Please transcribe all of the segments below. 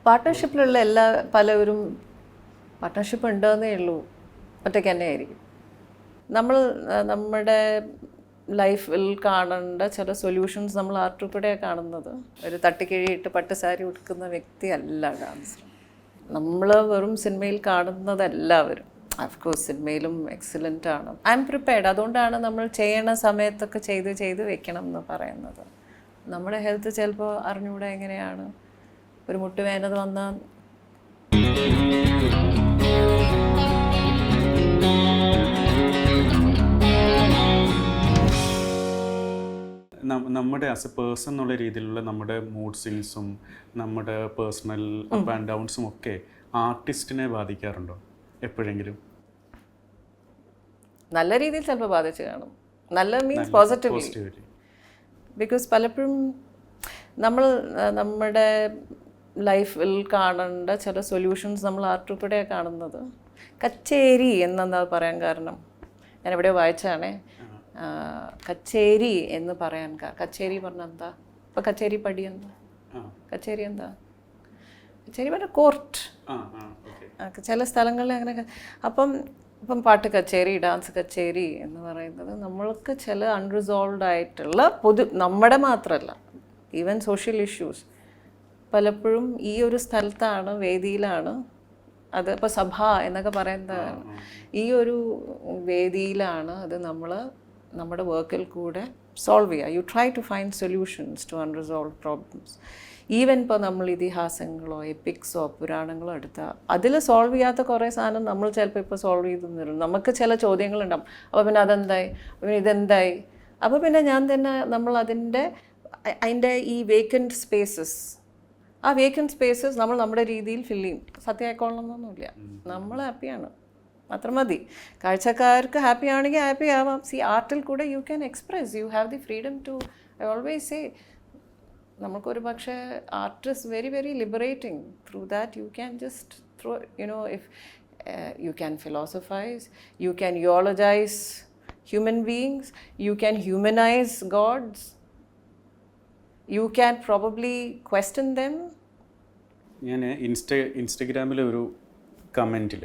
പാർട്ട്ണർഷിപ്പിലുള്ള പലവരും പാർട്ട്ണർഷിപ്പ് ഉണ്ടെന്നേ ഉള്ളൂ, ഒറ്റയ്ക്ക് തന്നെ ആയിരിക്കും. നമ്മുടെ ലൈഫിൽ കാണേണ്ട ചില സൊല്യൂഷൻസ് നമ്മൾ ആർട്ടിൽ കൂടെയാണ് കാണുന്നത്. ഒരു തട്ടിക്കിഴിയിട്ട് പട്ട് സാരി ഉടുക്കുന്ന വ്യക്തിയല്ല ഡാൻസർ. നമ്മൾ വെറും സിനിമയിൽ കാണുന്നതെല്ലാവരും അഫ്കോഴ്സ് സിനിമയിലും എക്സലൻ്റ് ആണ്. I M prepared. അതുകൊണ്ടാണ് നമ്മൾ ചെയ്യണ സമയത്തൊക്കെ ചെയ്ത് വെക്കണം എന്ന് പറയുന്നത്. നമ്മുടെ ഹെൽത്ത് ചിലപ്പോൾ അറിഞ്ഞുകൂടെ എങ്ങനെയാണ്. ഒരു മുട്ടുവേദന വന്നാൽ നമ്മുടെ ആസ് എ പേഴ്സൺ എന്നുള്ള രീതിയിലുള്ള നമ്മുടെ മൂഡ് സ്വിങ്സും നമ്മുടെ പേഴ്സണൽ അപ്പ് ആൻഡ് ഡൗൺസും ഒക്കെ ആർട്ടിസ്റ്റിനെ ബാധിക്കാറുണ്ടോ എപ്പോഴെങ്കിലും? നല്ല രീതിയിൽ ചിലപ്പോൾ ബാധിച്ച് കാണും. നല്ല മീൻസ് പോസിറ്റീവ്ലി. ബിക്കോസ് പലപ്പോഴും നമ്മുടെ ലൈഫിൽ കാണേണ്ട ചില സൊല്യൂഷൻസ് നമ്മൾ ആർട്ടിൽ കൂടെയാണ് കാണുന്നത്. കച്ചേരി എന്നെന്താ പറയാൻ കാരണം, ഞാൻ എവിടെയോ വായിച്ചാണേ, കച്ചേരി എന്ന് പറയാൻ കച്ചേരി പറഞ്ഞാൽ എന്താ? ഇപ്പം കച്ചേരി പടി എന്താ? കച്ചേരി എന്താ? കച്ചേരി പറഞ്ഞ കോർട്ട്. ചില സ്ഥലങ്ങളിൽ അങ്ങനെ. ഇപ്പം പാട്ട് കച്ചേരി, ഡാൻസ് കച്ചേരി എന്ന് പറയുന്നത് നമ്മൾക്ക് ചില അൺറിസോൾവ്ഡ് ആയിട്ടുള്ള നമ്മുടെ മാത്രമല്ല, ഈവൻ സോഷ്യൽ ഇഷ്യൂസ് പലപ്പോഴും ഈ ഒരു സ്ഥലത്താണ്, വേദിയിലാണ്. അത് ഇപ്പോൾ സഭ എന്നൊക്കെ പറയുന്നതാണ്. ഈ ഒരു വേദിയിലാണ് അത് നമ്മുടെ വർക്കിൽ കൂടെ സോൾവ് ചെയ്യുക. You try to find solutions to unresolved problems. Even ഇപ്പോൾ നമ്മൾ ഇതിഹാസങ്ങളോ എപ്പിക്സോ പുരാണങ്ങളോ എടുത്താൽ അതിൽ സോൾവ് ചെയ്യാത്ത കുറേ സാധനം നമ്മൾ ചിലപ്പോൾ ഇപ്പോൾ സോൾവ് ചെയ്തു തരും. നമുക്ക് ചില ചോദ്യങ്ങളുണ്ടാവും. അപ്പോൾ പിന്നെ അതെന്തായി, പിന്നെ ഇതെന്തായി. അപ്പോൾ പിന്നെ ഞാൻ തന്നെ അതിൻ്റെ ഈ വേക്കൻറ്റ് സ്പേസസ്, ആ വേക്കൻറ്റ് സ്പേസസ് നമ്മൾ നമ്മുടെ രീതിയിൽ ഫില്ല് ചെയ്യും. സത്യമായിക്കൊള്ളണമെന്നൊന്നുമില്ല, നമ്മൾ ഹാപ്പിയാണ്, മാത്രം മതി. കാഴ്ചക്കാർക്ക് ഹാപ്പി ആണെങ്കിൽ ഹാപ്പി ആവാം. സി ആർട്ടിൽ കൂടെ you can express, you have the freedom to. I always say നമുക്കൊരു പക്ഷേ art is very very liberating. Through that you can just if you can philosophize, you can eulogize human beings, you can humanize gods, you can probably question them. ഞാൻ ഇൻസ്റ്റഗ്രാമിൽ ഒരു കമൻറ്റിൽ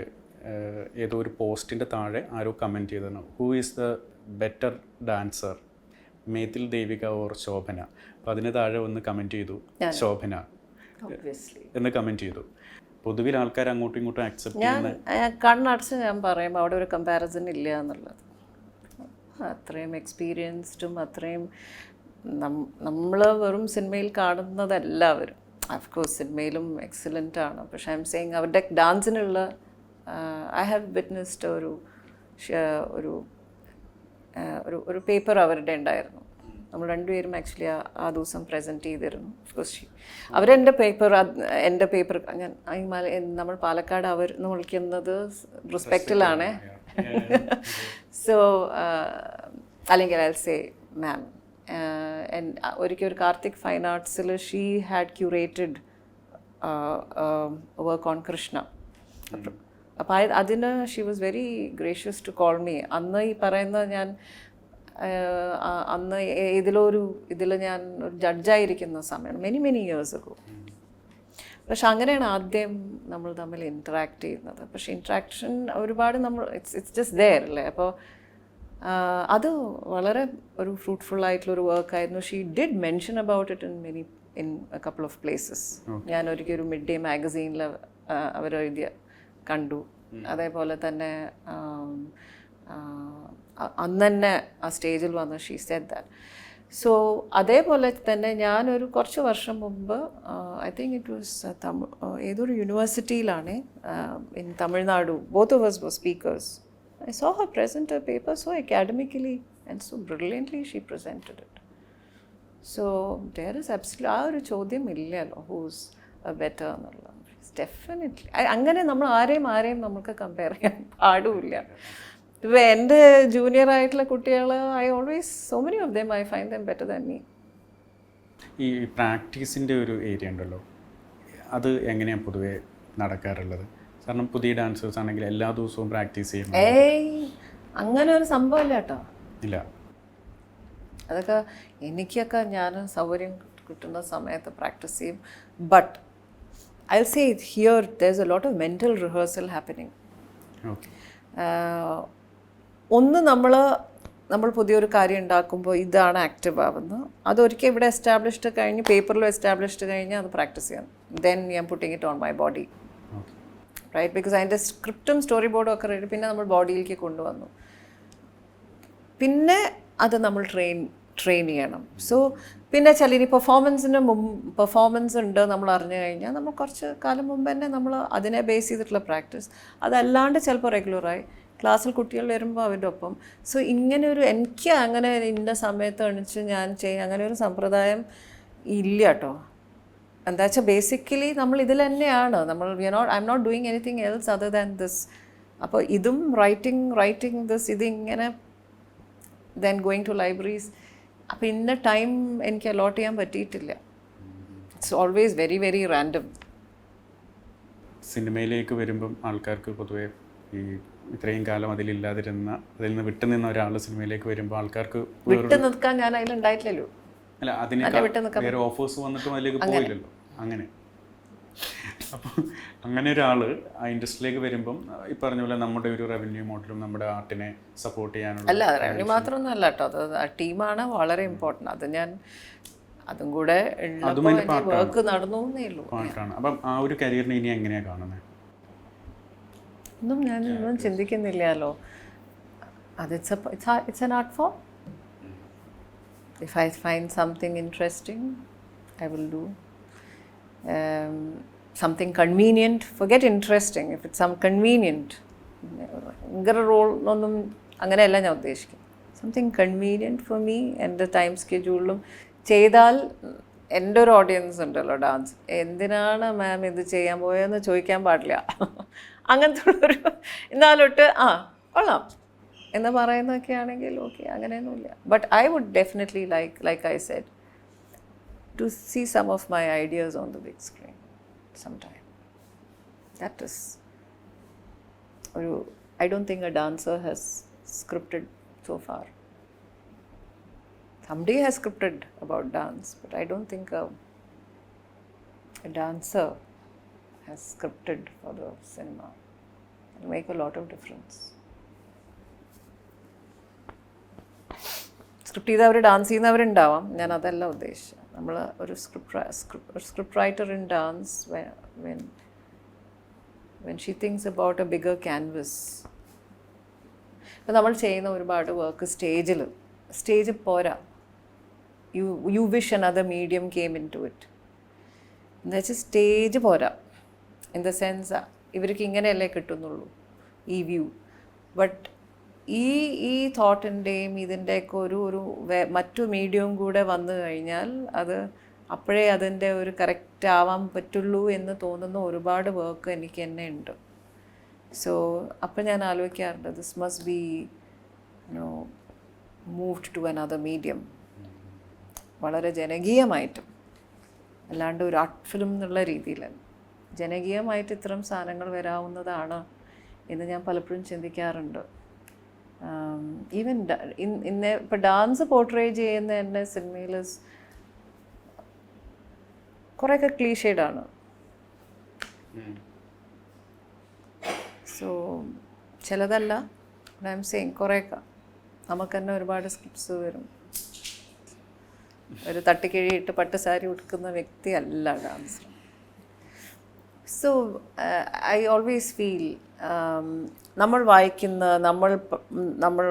ഏതോ ഒരു പോസ്റ്റിൻ്റെ താഴെ ആരോ കമൻറ്റ് ചെയ്തതാണ്, who is the better dancer, Methil Devika or Shobhana? അപ്പോൾ അതിന് താഴെ ഒന്ന് കമൻറ്റ് ചെയ്തു ശോഭന എന്ന് കമൻറ്റ് ചെയ്തു. പൊതുവിൽ ആൾക്കാർ അങ്ങോട്ടും ഇങ്ങോട്ടും ആക്സെപ്റ്റ് ചെയ്യുന്ന കണ്ണടച്ച് ഞാൻ പറയുമ്പോൾ അവിടെ ഒരു കമ്പാരിസൺ ഇല്ല എന്നുള്ളത്. അത്രയും എക്സ്പീരിയൻസ്ഡും അത്രയും നമ്മൾ വെറും സിനിമയിൽ കാണുന്നതെല്ലാവരും അഫ്കോഴ്സ് സിനിമയിലും എക്സലൻ്റ് ആണ്. പക്ഷേ ഐ എം സെയിങ് അവരുടെ ഡാൻസിനുള്ള ഐ ഹാവ് വിറ്റ്നസ്ഡ് ഒരു പേപ്പർ അവരുടെ ഉണ്ടായിരുന്നു. നമ്മൾ രണ്ടുപേരും ആക്ച്വലി ആ ദിവസം പ്രസൻറ്റ് ചെയ്തിരുന്നു. ഓഫ്കോഴ്സ് അവരെൻ്റെ പേപ്പർ ഞാൻ നമ്മൾ പാലക്കാട് എന്ന് വിളിക്കുന്നത് റെസ്പെക്റ്റിലാണ്. സോ അല്ലെങ്കിൽ ഐ സേ മാം. ഒരിക്കൽ ഒരു കാർത്തിക് ഫൈൻ ആർട്സിൽ she had curated work on Krishna. അപ്പോൾ അതിന് she was very gracious to call me. അന്ന് ഈ പറയുന്ന ഞാൻ അന്ന് ഇതിൽ ഞാൻ ഒരു ജഡ്ജായിരിക്കുന്ന സമയമാണ്, മെനി ഇയേഴ്സ് അഗോ. പക്ഷെ അങ്ങനെയാണ് ആദ്യം നമ്മൾ തമ്മിൽ ഇൻറ്ററാക്ട് ചെയ്യുന്നത്. പക്ഷേ ഇൻട്രാക്ഷൻ ഒരുപാട് ഇറ്റ്സ് ജസ്റ്റ് ദെയർ അല്ലേ. അപ്പോൾ അത് വളരെ ഒരു ഫ്രൂട്ട്ഫുൾ ആയിട്ടുള്ളൊരു വർക്കായിരുന്നു. She did mention about it in a couple of places. ഞാൻ ഒരിക്കൽ ഒരു മിഡ് ഡേ മാഗസീനിൽ അവരെഴുതിയ കണ്ടു. അതേപോലെ തന്നെ അന്ന് തന്നെ ആ സ്റ്റേജിൽ വന്ന് ഷീ സെഡ് ദാറ്റ്. സോ അതേപോലെ തന്നെ ഞാനൊരു കുറച്ച് വർഷം മുമ്പ് ഐ തിങ്ക് ഇറ്റ് വാസ് ഏതൊരു യൂണിവേഴ്സിറ്റിയിലാണ് in Tamil Nadu. Both of us were speakers. I saw her present her paper so academically and so brilliantly she presented it. So there is absolutely ആ ഒരു ചോദ്യം ഇല്ലല്ലോ who's a better എന്നുള്ളത്. Definitely അങ്ങനെ നമ്മൾ ആരെയും നമുക്ക് കമ്പയർ ചെയ്യാൻ പാടില്ല. ഇപ്പോൾ എൻ്റെ ജൂനിയർ ആയിട്ടുള്ള കുട്ടികൾ I always so many of them I find dum better than me. ഈ പ്രാക്ടീസിൻ്റെ ഒരു ഏരിയ ഉണ്ടല്ലോ, അത് എങ്ങനെയാണ് പൊതുവേ നടക്കാറുള്ളത്? കാരണം പുതിയ ഡാൻസേഴ്സ് ആണെങ്കിൽ എല്ലാ ദിവസവും പ്രാക്ടീസ് ചെയ്യണം. അങ്ങനെ ഒരു സംഭവമില്ല കേട്ടോ. ഇല്ല, അതൊക്കെ എനിക്കൊക്കെ ഞാൻ സൗകര്യം കിട്ടുന്ന സമയത്ത് പ്രാക്ടീസ് ചെയ്യും. But I'll say here there's a lot of mental rehearsal happening. Okay. ഒന്ന് നമ്മൾ പുതിയൊരു കാര്യം ഉണ്ടാക്കുമ്പോൾ ഇതാണ് ആക്റ്റീവ് ആവുന്നത്, അതൊരിക്കൽ ഇവിടെ എസ്റ്റാബ്ലിഷ്ഡ് കഴിഞ്ഞ് പേപ്പറിലും എസ്റ്റാബ്ലിഷ്ഡ് കഴിഞ്ഞ് അത് പ്രാക്ടീസ് ചെയ്യാം. ദെൻ ഞാൻ putting it on my body, right? Because അതിൻ്റെ സ്ക്രിപ്റ്റും സ്റ്റോറി ബോർഡും ഒക്കെ റെഡി, പിന്നെ നമ്മൾ ബോഡിയിലേക്ക് കൊണ്ടുവന്നു, പിന്നെ അത് നമ്മൾ ട്രെയിൻ ചെയ്യണം. സോ പിന്നെ ഇനി പെർഫോമൻസ് ഉണ്ട് നമ്മൾ അറിഞ്ഞു കഴിഞ്ഞാൽ നമ്മൾ കുറച്ച് കാലം മുമ്പ് തന്നെ നമ്മൾ അതിനെ ബേസ് ചെയ്തിട്ടുള്ള പ്രാക്ടീസ്, അതല്ലാണ്ട് ചിലപ്പോൾ റെഗുലറായി ക്ലാസ്സിൽ കുട്ടികൾ വരുമ്പോൾ അവരുടെ ഒപ്പം. സോ ഇങ്ങനെ എനിക്ക് അങ്ങനെ ഇന്ന സമയത്ത് എണിച്ച് ഞാൻ അങ്ങനെ ഒരു സമ്പ്രദായം ഇല്ല കേട്ടോ. എന്താ വെച്ചാൽ ബേസിക്കലി നമ്മൾ ഇതിൽ തന്നെയാണ്, I'm not doing anything else other than this. അപ്പോൾ ഇതും റൈറ്റിംഗ് ദിസ്, ഇതിങ്ങനെ ദെൻ ഗോയിങ് ടു ലൈബ്രറീസ്. അപ്പോൾ ഇന്ന ടൈം എനിക്ക് അലോട്ട് ചെയ്യാൻ പറ്റിയിട്ടില്ല. It's always very very random. സിനിമയിലേക്ക് വരുമ്പം ആൾക്കാർക്ക് പൊതുവേ ഈ ഇത്രയും കാലം അതിൽ നിന്ന് വിട്ടുനിന്ന ഒരാൾ സിനിമയിലേക്ക് വരുമ്പോൾ ആൾക്കാർക്ക് വിട്ടു നിൽക്കാൻ ഞാൻ അതിലുണ്ടായിട്ടില്ലല്ലോ. അല്ല, അതിനേക്കാൾ വേറെ ഓഫേഴ്സ് വന്നിട്ടും അതിലേക്ക് പോയില്ലല്ലോ. അങ്ങനെ അപ്പോൾ അങ്ങനെ ഒരാൾ ആ ഇൻഡസ്ട്രിയിലേക്ക് വരുമ്പം ഈ പറഞ്ഞ പോലെ നമ്മുടെ ഒരു റവന്യൂ മോഡലും നമ്മുടെ ആർട്ടിനെ സപ്പോർട്ട് ചെയ്യാനുള്ള, അല്ല റവന്യൂ മാത്രമൊന്നും അല്ല കേട്ടോ, അത് ടീമാണ് വളരെ ഇമ്പോർട്ടൻ്റ്. അത് ഞാൻ അതും കൂടെ വർക്ക് നടന്നു എന്നേ ഉള്ളൂ. പാട്ടാണ്. അപ്പം ആ ഒരു കരിയറിനെ ഇനി എങ്ങനെയാണ് കാണുന്നത്? ഒന്നും ഞാനൊന്നും ചിന്തിക്കുന്നില്ലല്ലോ. അത് it's an art form. If I find something interesting I will do. Something convenient, forget interesting. If it's some convenient, ഭയങ്കര റോൾ ഒന്നും അങ്ങനെയല്ല ഞാൻ ഉദ്ദേശിക്കുന്നത്. സംതിങ് കൺവീനിയൻറ്റ് ഫോർ മീ, എൻ്റെ ടൈം സ്കെഡ്യൂളിലും ചെയ്താൽ. എൻ്റെ ഒരു ഓഡിയൻസ് ഉണ്ടല്ലോ ഡാൻസ്, എന്തിനാണ് മാം ഇത് ചെയ്യാൻ പോയതെന്ന് ചോദിക്കാൻ പാടില്ല. അങ്ങനത്തെ ഉള്ളൊരു എന്നാലൊട്ട് കൊള്ളാം എന്ന് പറയുന്നതൊക്കെ ആണെങ്കിൽ ഓക്കെ, അങ്ങനെയൊന്നുമില്ല. But I would definitely like I said to see some of my ideas on the big screen sometime. That is, I don't think a dancer has scripted so far. Somebody has scripted about dance, but I don't think a dancer has scripted for the cinema. It will make a lot of difference. Script ചെയ്തവർ dance ചെയ്യുന്നവരുണ്ടാവാം, ഞാൻ അതല്ല ഉദ്ദേശിച്ചത്. നമ്മൾ ഒരു script writer in dance when she thinks about a bigger canvas. ഇപ്പം നമ്മൾ ചെയ്യുന്ന ഒരുപാട് വർക്ക് സ്റ്റേജ് പോരാ. You wish another medium came into it. എന്താ വെച്ചാൽ സ്റ്റേജ് പോരാ. ഇൻ ദ സെൻസ് ഇവർക്ക് ഇങ്ങനെയല്ലേ കിട്ടുന്നുള്ളൂ ഈ വ്യൂ. ബട്ട് ഈ തോട്ടിൻ്റെയും ഇതിൻ്റെയൊക്കെ ഒരു മറ്റു മീഡിയവും കൂടെ വന്നു കഴിഞ്ഞാൽ അത് അപ്പോഴേ അതിൻ്റെ ഒരു കറക്റ്റ് ആവാൻ പറ്റുള്ളൂ എന്ന് തോന്നുന്ന ഒരുപാട് വർക്ക് എനിക്ക് തന്നെ ഉണ്ട്. സോ അപ്പം ഞാൻ ആലോചിക്കാറുണ്ട്, this must be moved to another medium, വളരെ ജനകീയമായിട്ടും, അല്ലാണ്ട് ഒരു ആർട്ട് ഫിലിം എന്നുള്ള രീതിയിലല്ല, ജനകീയമായിട്ട് ഇത്തരം സാധനങ്ങൾ വരാവുന്നതാണ് എന്ന് ഞാൻ പലപ്പോഴും ചിന്തിക്കാറുണ്ട്. ഈവൻ ഇപ്പോൾ ഡാൻസ് പോർട്രേ ചെയ്യുന്ന എൻ്റെ സിനിമയിൽ കുറേയൊക്കെ ക്ലീഷേഡാണ്. സോ ചിലതല്ല, ഐ എം സെയിങ് കുറേയൊക്കെ നമുക്ക് തന്നെ ഒരുപാട് സ്ക്രിപ്റ്റ്സ് വരും. ഒരു തട്ടിക്കിഴിയിട്ട് പട്ട് സാരി ഉടുക്കുന്ന വ്യക്തിയല്ല dancer. So I always feel നമ്മൾ വായിക്കുന്ന നമ്മൾ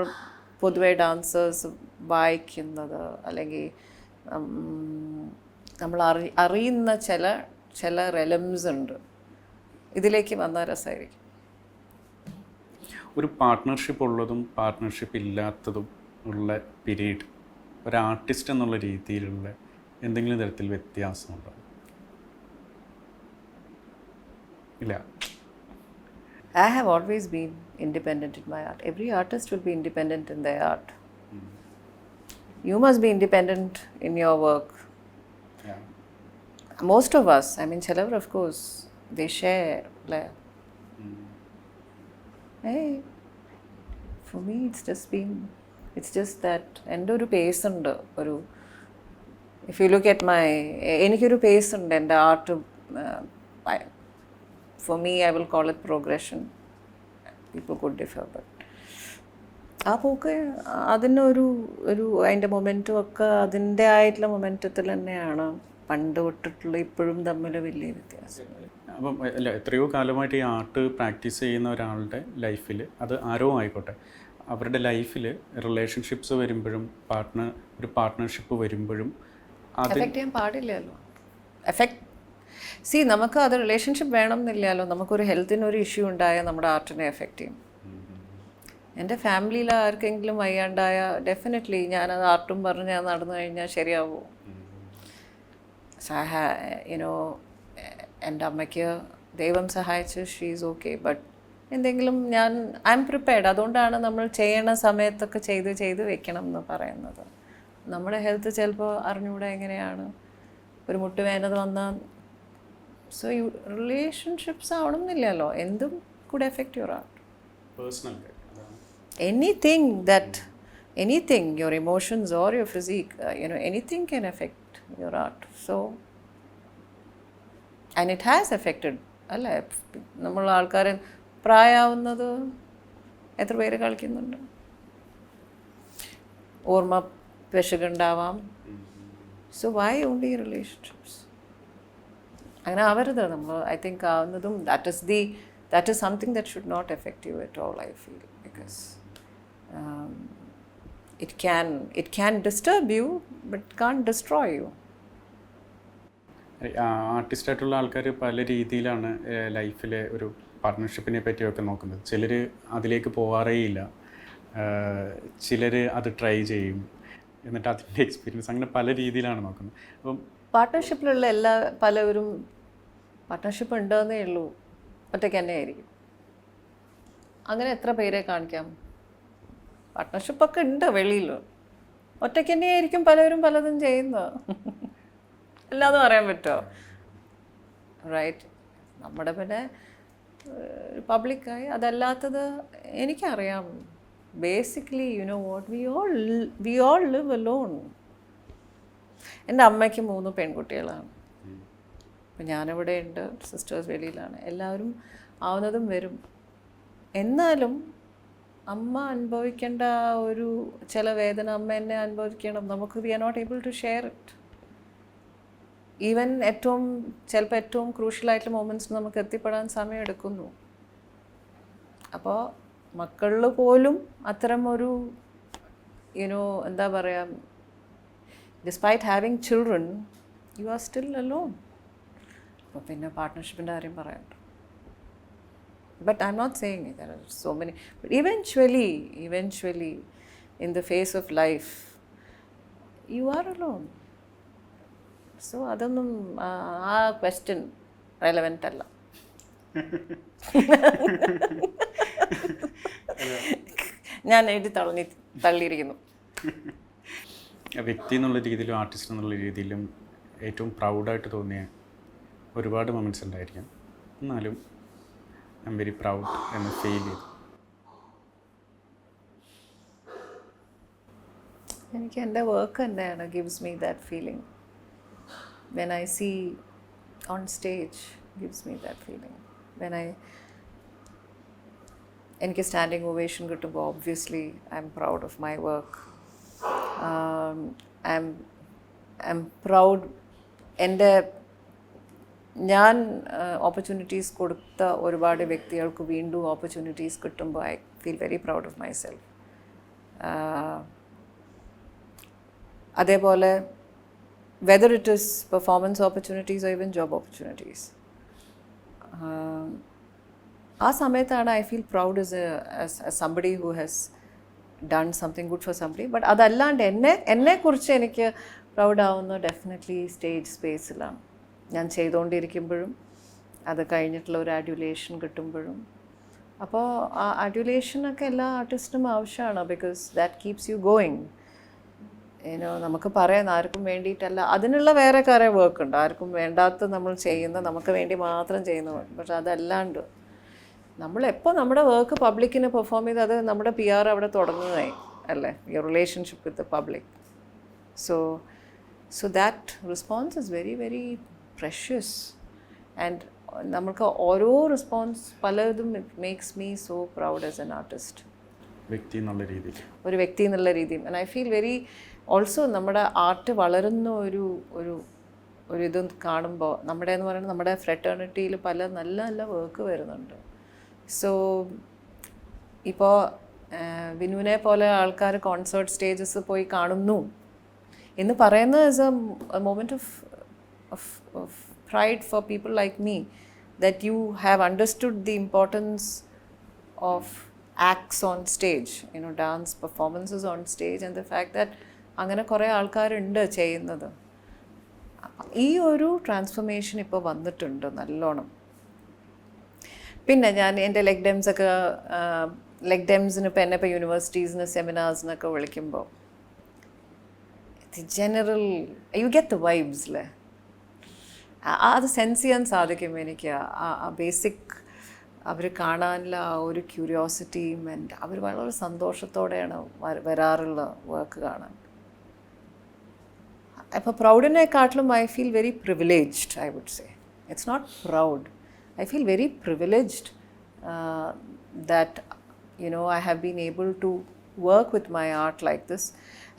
പൊതുവെ ഡാൻസേഴ്സ് വായിക്കുന്നത് അല്ലെങ്കിൽ നമ്മൾ അറിയുന്ന ചില റെലംസ് ഉണ്ട്, ഇതിലേക്ക് വന്നാൽ രസമായിരിക്കും. ഒരു പാർട്ട്ണർഷിപ്പ് ഉള്ളതും പാർട്ട്ണർഷിപ്പ് ഇല്ലാത്തതും ഉള്ള പീരീഡ് ഒരു ആർട്ടിസ്റ്റ് എന്നുള്ള രീതിയിലുള്ള എന്തെങ്കിലും തരത്തിൽ വ്യത്യാസമുണ്ടോ? ഇല്ല. I have always been independent in my art. Every artist will be independent in their art. You must be independent in your work. Yeah. Most of us, I mean, Chalavar, of course, they share. Hey, for me, it's just that എൻ്റെ ഒരു pace ഉണ്ട്. if you look at my, എനിക്കൊരു pace ഉണ്ട് എൻ്റെ art For me, I will call it progression. People could differ, but ആ പോക്ക് അതിനൊരു അതിൻ്റെ മൊമെൻറ്റും ഒക്കെ അതിൻ്റെ ആയിട്ടുള്ള മൊമെൻറ്റത്തിൽ തന്നെയാണ് പണ്ട് തൊട്ടിട്ടുള്ള ഇപ്പോഴും തമ്മിൽ വലിയ വ്യത്യാസം. അപ്പം അല്ല, എത്രയോ കാലമായിട്ട് ഈ ആർട്ട് പ്രാക്ടീസ് ചെയ്യുന്ന ഒരാളുടെ ലൈഫിൽ, അത് ആരോ ആയിക്കോട്ടെ, അവരുടെ ലൈഫിൽ റിലേഷൻഷിപ്സ് വരുമ്പോഴും ഒരു പാർട്ട്ണർഷിപ്പ് വരുമ്പോഴും അത് എഫക്റ്റ് ചെയ്യാൻ പാടില്ലല്ലോ. നമുക്ക് അത് റിലേഷൻഷിപ്പ് വേണം എന്നില്ലല്ലോ. നമുക്കൊരു ഹെൽത്തിനൊരു ഇഷ്യൂ ഉണ്ടായാൽ നമ്മുടെ ആർട്ടിനെ എഫക്റ്റ് ചെയ്യും. എൻ്റെ ഫാമിലിയിൽ ആർക്കെങ്കിലും വയ്യാണ്ടായ ഡെഫിനറ്റ്ലി ഞാനത് ആർട്ടും പറഞ്ഞ് ഞാൻ നടന്നു കഴിഞ്ഞാൽ ശരിയാവുമോ? എൻ്റെ അമ്മയ്ക്ക് ദൈവം സഹായിച്ച് ഷീസ് ഓക്കെ, ബട്ട് എന്തെങ്കിലും ഐ എം പ്രിപ്പയർഡ്. അതുകൊണ്ടാണ് നമ്മൾ ചെയ്യണ സമയത്തൊക്കെ ചെയ്ത് വെക്കണം എന്ന് പറയുന്നത്. നമ്മുടെ ഹെൽത്ത് ചിലപ്പോൾ അറിഞ്ഞുകൂടെ എങ്ങനെയാണ്, ഒരു മുട്ടുവേദന വന്നാൽ. സോ റിലേഷൻഷിപ്സ് ആവണമെന്നില്ലല്ലോ, എന്തും could effect your art. Personal anything, your emotions or your physique, anything can affect your art. So, and it has affected, അല്ലേ? നമ്മൾ ആൾക്കാർ പ്രായമാവുന്നത് എത്ര പേര് കളിക്കുന്നുണ്ട്? ഓർമ്മ വിശകുണ്ടാവാം. So why only relationships? അങ്ങനെ ആവരുത് നമ്മൾ. ഐ തിങ്ക് ആവുന്നതും that is something that should not affect you at all, I feel, because it can disturb you but it can't destroy you. ആർട്ടിസ്റ്റായിട്ടുള്ള ആൾക്കാർ പല രീതിയിലാണ് ലൈഫിലെ ഒരു പാർട്ട്ണർഷിപ്പിനെ പറ്റിയൊക്കെ നോക്കുന്നത്. ചിലർ അതിലേക്ക് പോവാറേയില്ല, ചിലർ അത് ട്രൈ ചെയ്യും, എന്നിട്ട് അതിൻ്റെ എക്സ്പീരിയൻസ്, അങ്ങനെ പല രീതിയിലാണ് നോക്കുന്നത്. അപ്പം പാർട്ട്ണർഷിപ്പിലുള്ള പലവരും പാർട്ട്ണർഷിപ്പ് ഉണ്ടെന്നേ ഉള്ളൂ, ഒറ്റയ്ക്ക് തന്നെ ആയിരിക്കും. അങ്ങനെ എത്ര പേരെ കാണിക്കാം? പാർട്ട്ണർഷിപ്പൊക്കെ ഉണ്ട് വെളിയിൽ, ഒറ്റയ്ക്ക് തന്നെ ആയിരിക്കും പലവരും പലതും ചെയ്യുന്നത്. അല്ലാതെ പറയാൻ പറ്റുമോ? റൈറ്റ്. നമ്മുടെ പിന്നെ പബ്ലിക്കായി അതല്ലാത്തത് എനിക്കറിയാം. Basically what we all live alone. എൻ്റെ അമ്മയ്ക്ക് 3 പെൺകുട്ടികളാണ്. അപ്പം ഞാനിവിടെ ഉണ്ട്, സിസ്റ്റേഴ്സ് വെളിയിലാണ്. എല്ലാവരും ആവുന്നതും വരും. എന്നാലും അമ്മ അനുഭവിക്കേണ്ട ഒരു ചില വേദന അമ്മ എന്നെ അനുഭവിക്കണം. നമുക്ക് we are not able to share it. Even ചിലപ്പോൾ ഏറ്റവും ക്രൂഷ്യലായിട്ടുള്ള മൊമെൻറ്റ്സ് നമുക്ക് എത്തിപ്പെടാൻ സമയമെടുക്കുന്നു. അപ്പോൾ മക്കളിൽ പോലും അത്തരം ഒരു എന്താ പറയുക, despite having children you are still alone. അപ്പോൾ പിന്നെ പാർട്ട്ണർഷിപ്പിൻ്റെ കാര്യം പറയണ്ട. But I'm not saying there are so many. But eventually, in the face of life, you are alone. So അതൊന്നും ആ ക്വസ്റ്റ്യൻ റെലവൻ്റ് അല്ല. ഞാൻ എഴുതി തള്ളിയിരിക്കുന്നു. വ്യക്തി എന്നുള്ള രീതിയിലും ആർട്ടിസ്റ്റ് എന്നുള്ള രീതിയിലും ഏറ്റവും പ്രൗഡായിട്ട് തോന്നിയ ഒരുപാട് മൊമെൻറ്റ്സ് ഉണ്ടായിരിക്കും. എന്നാലും ഐ എം വെരി പ്രൗഡ് എന്ന് ഫീൽ ചെയ്തു. എനിക്ക് എൻ്റെ വർക്ക് തന്നെയാണ് gives me that feeling. When I see on stage gives me that feeling. എനിക്ക് സ്റ്റാൻഡിങ് ഒവേഷൻ കിട്ടുമ്പോൾ obviously I'm proud of my work. I'm proud. ഞാൻ opportunities കൊടുത്ത ഒരുപാട് വ്യക്തികൾക്ക് വീണ്ടും ഓപ്പർച്യൂണിറ്റീസ് കിട്ടുമ്പോൾ I feel very proud of myself. അതേപോലെ whether it is performance opportunities or even job opportunities, ആ സമയത്താണ് I feel proud as somebody who has done something good for somebody. But അതല്ലാണ്ട് എന്നെക്കുറിച്ച് എനിക്ക് പ്രൗഡാവുന്ന ഡെഫിനറ്റ്ലി സ്റ്റേജ് സ്പേസിലാണ്. ഞാൻ ചെയ്തുകൊണ്ടിരിക്കുമ്പോഴും അത് കഴിഞ്ഞിട്ടുള്ള ഒരു അഡ്യുലേഷൻ കിട്ടുമ്പോഴും. അപ്പോൾ ആ അഡ്യുലേഷനൊക്കെ എല്ലാ ആർട്ടിസ്റ്റിനും ആവശ്യമാണ്. Because that keeps you going. നമുക്ക് പറയാം ആർക്കും വേണ്ടിയിട്ടല്ല, അതിനുള്ള വേറെ കുറേ വർക്ക് ഉണ്ട്. ആർക്കും വേണ്ടാത്ത നമ്മൾ ചെയ്യുന്ന, നമുക്ക് വേണ്ടി മാത്രം ചെയ്യുന്ന വർക്ക്. പക്ഷെ അതല്ലാണ്ട് നമ്മളെപ്പോൾ നമ്മുടെ വർക്ക് പബ്ലിക്കിന് പെർഫോം ചെയ്ത് അത് നമ്മുടെ PR അവിടെ തുടങ്ങുകയായി അല്ലേ, your relationship with the public. So that response is very, very precious. And നമുക്ക് ഓരോ റെസ്പോൺസ് പലതും it makes me so proud as an artist, വ്യക്തി എന്നുള്ള രീതിയിൽ, ഒരു വ്യക്തി എന്നുള്ള രീതിയും. And I feel very also നമ്മുടെ ആർട്ട് വളരുന്ന ഒരു ഒരു ഒരു ഇത് കാണുമ്പോൾ നമ്മുടെ എന്ന് പറയുന്നത് നമ്മുടെ ഫ്രെറ്റേണിറ്റിയിൽ പല നല്ല നല്ല വർക്ക് വരുന്നുണ്ട്. സോ ഇപ്പോൾ വിനുവിനെ പോലെ ആൾക്കാർ കോൺസേർട്ട് സ്റ്റേജസ് പോയി കാണുന്നു എന്ന് പറയുന്നത് is A moment of pride for people like me, that you have understood the importance of acts on stage, you know, dance performances on stage, and the fact that അങ്ങനെ കുറേ ആൾക്കാരുണ്ട് ചെയ്യുന്നത്. ഈ ഒരു ട്രാൻസ്ഫോർമേഷൻ ഇപ്പോൾ വന്നിട്ടുണ്ട് നല്ലോണം. പിന്നെ ഞാൻ എൻ്റെ ലെഗ് ഡെംസിന് ഇപ്പോൾ എന്നെ ഇപ്പോൾ യൂണിവേഴ്സിറ്റീസിന് സെമിനാർസിനൊക്കെ വിളിക്കുമ്പോൾ general you get the vibes അല്ലേ, അത് സെൻസ് ചെയ്യാൻ സാധിക്കും എനിക്ക്. ആ ബേസിക് അവർ കാണാനുള്ള ആ ഒരു ക്യൂരിയോസിറ്റിയും ആൻഡ് അവർ വളരെ സന്തോഷത്തോടെയാണ് വരാറുള്ള വർക്ക് കാണാൻ. അപ്പോൾ പ്രൗഡിനെക്കാട്ടിലും I feel very privileged, I would say. It's not proud, I feel very privileged that I have been able to work with my art like this,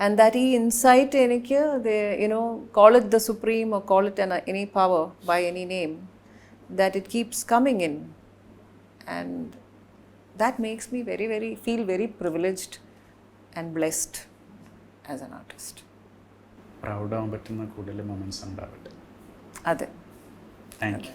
and that insight enike they call it the supreme or call it any power by any name, that it keeps coming in, and that makes me very very feel very privileged and blessed as an artist. Proud ആവാൻ പറ്റുന്ന കൂടുതൽ moments ഉണ്ടാവട്ടെ. അതെ, thank you.